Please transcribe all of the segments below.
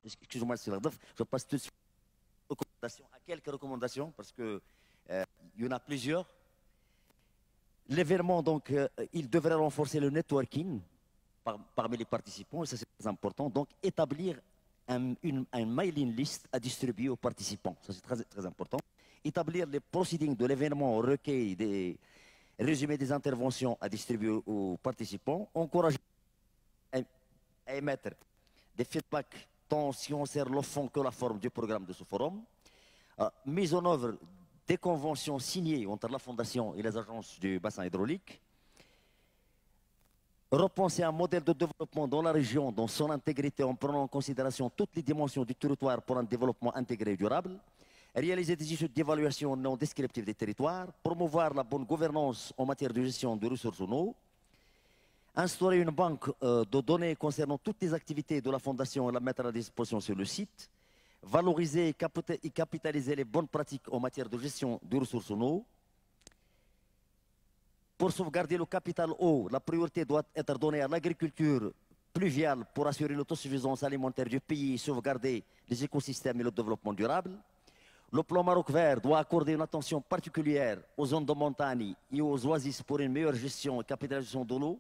excusez-moi, c'est l'Ardef, je passe tout de suite à quelques recommandations, parce que il y en a plusieurs. L'événement, donc, il devrait renforcer le networking parmi les participants, et ça c'est très important. Donc, établir un mailing list à distribuer aux participants, ça c'est très, très important. Établir les proceedings de l'événement, recueil des résumés des interventions à distribuer aux participants. Encourager à émettre des feedbacks tant si on sert le fond que la forme du programme de ce forum. Mise en œuvre des conventions signées entre la Fondation et les agences du bassin hydraulique. Repenser un modèle de développement dans la région dans son intégrité en prenant en considération toutes les dimensions du territoire pour un développement intégré et durable. Réaliser des études d'évaluation non descriptives des territoires. Promouvoir la bonne gouvernance en matière de gestion des ressources en eau. Instaurer une banque de données concernant toutes les activités de la Fondation et la mettre à disposition sur le site. Valoriser et capitaliser les bonnes pratiques en matière de gestion des ressources en eau. Pour sauvegarder le capital eau, la priorité doit être donnée à l'agriculture pluviale pour assurer l'autosuffisance alimentaire du pays et sauvegarder les écosystèmes et le développement durable. Le plan Maroc vert doit accorder une attention particulière aux zones de montagne et aux oasis pour une meilleure gestion et capitalisation de l'eau.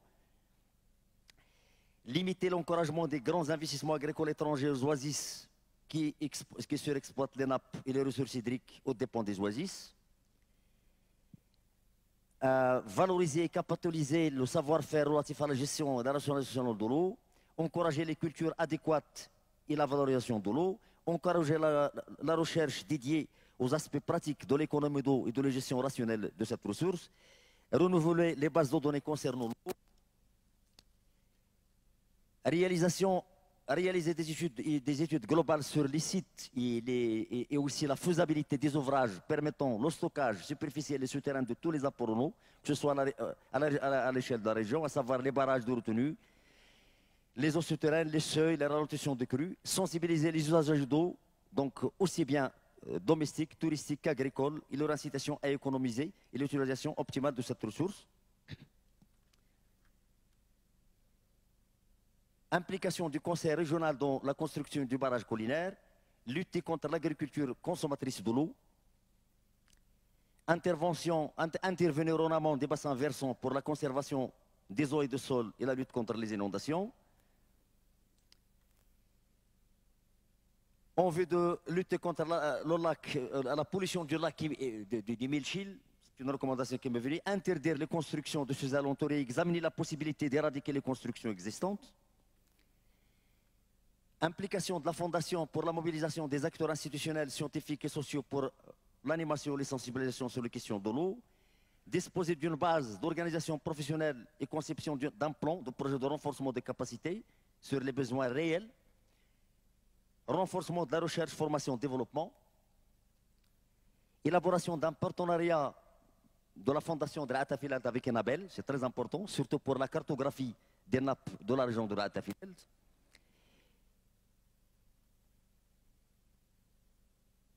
Limiter l'encouragement des grands investissements agricoles étrangers aux oasis qui surexploitent les nappes et les ressources hydriques aux dépens des oasis. Valoriser et capitaliser le savoir-faire relatif à la gestion et la rationalisation de l'eau. Encourager les cultures adéquates et la valorisation de l'eau. Encourager la recherche dédiée aux aspects pratiques de l'économie d'eau et de la gestion rationnelle de cette ressource. Renouveler les bases de données concernant l'eau. Réaliser des études globales sur les sites et aussi la faisabilité des ouvrages permettant le stockage superficiel et souterrain de tous les apports en eau, que ce soit à l'échelle de la région, à savoir les barrages de retenue, les eaux souterraines, les seuils, la ralentisson de crues, sensibiliser les usagers d'eau, donc aussi bien domestiques, touristiques qu'agricoles, et leur incitation à économiser et l'utilisation optimale de cette ressource. Implication du Conseil régional dans la construction du barrage collinaire, lutter contre l'agriculture consommatrice de l'eau, intervenir en amont des bassins versants pour la conservation des eaux et des sols et la lutte contre les inondations. En vue de lutter contre la pollution du lac du Milchil, c'est une recommandation qui m'est venue, interdire les constructions de ces alentours et examiner la possibilité d'éradiquer les constructions existantes. Implication de la Fondation pour la mobilisation des acteurs institutionnels, scientifiques et sociaux pour l'animation et les sensibilisations sur les questions de l'eau. Disposer d'une base d'organisation professionnelle et conception d'un plan de projet de renforcement des capacités sur les besoins réels. Renforcement de la recherche, formation, développement. Élaboration d'un partenariat de la Fondation de l'Atafilet avec Enabel, c'est très important, surtout pour la cartographie des nappes de la région de l'Atafilet.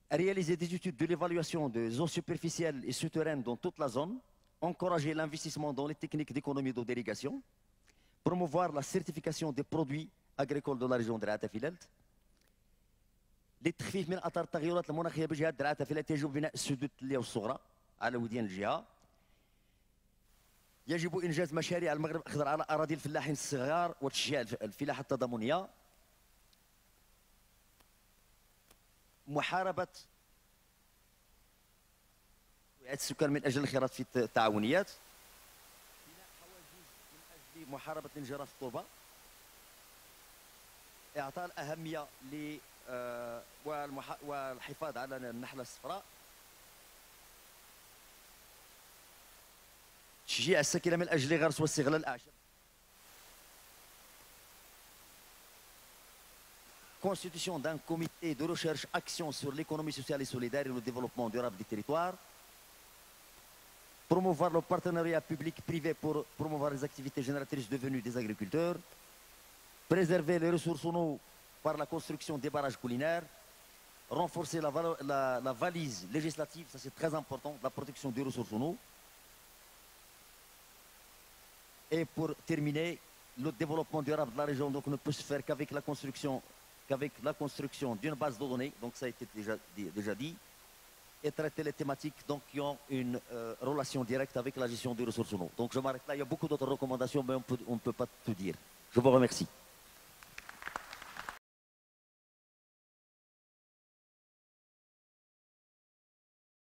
Réaliser des études de l'évaluation des eaux superficielles et souterraines dans toute la zone, encourager l'investissement dans les techniques d'économie de délégation, promouvoir la certification des produits agricoles de la région de العتافيلات. للتخفيف من اثار التغيرات المناخيه بجهه العتافيلات يجب بناء السدود اللي الصغرى على وديان الجهه. يجب انجاز مشاريع المغرب الاخضر على اراضي الفلاحين الصغار وتشجيع الفلاحه التضامنيه. محاربة السكان من أجل الانخراط في التعاونيات. بناء حواجز من أجل محاربة الانجراف في التربة. إعطاء الأهمية والحفاظ على النحلة الصفراء. تشجيع السكنة من أجل غرس واستغلال الأعشاب. Constitution d'un comité de recherche action sur l'économie sociale et solidaire et le développement durable des territoires. Promouvoir le partenariat public-privé pour promouvoir les activités génératrices devenues des agriculteurs. Préserver les ressources en eau par la construction des barrages collinaires. Renforcer la valise législative, ça c'est très important, la protection des ressources en eau. Et pour terminer, le développement durable de la région donc, ne peut se faire qu'avec la construction qu'avec la construction d'une base de données, donc ça a été déjà dit, et traiter les thématiques donc, qui ont une relation directe avec la gestion des ressources en eau. Donc je m'arrête là, il y a beaucoup d'autres recommandations, mais on ne peut pas tout dire. Je vous remercie.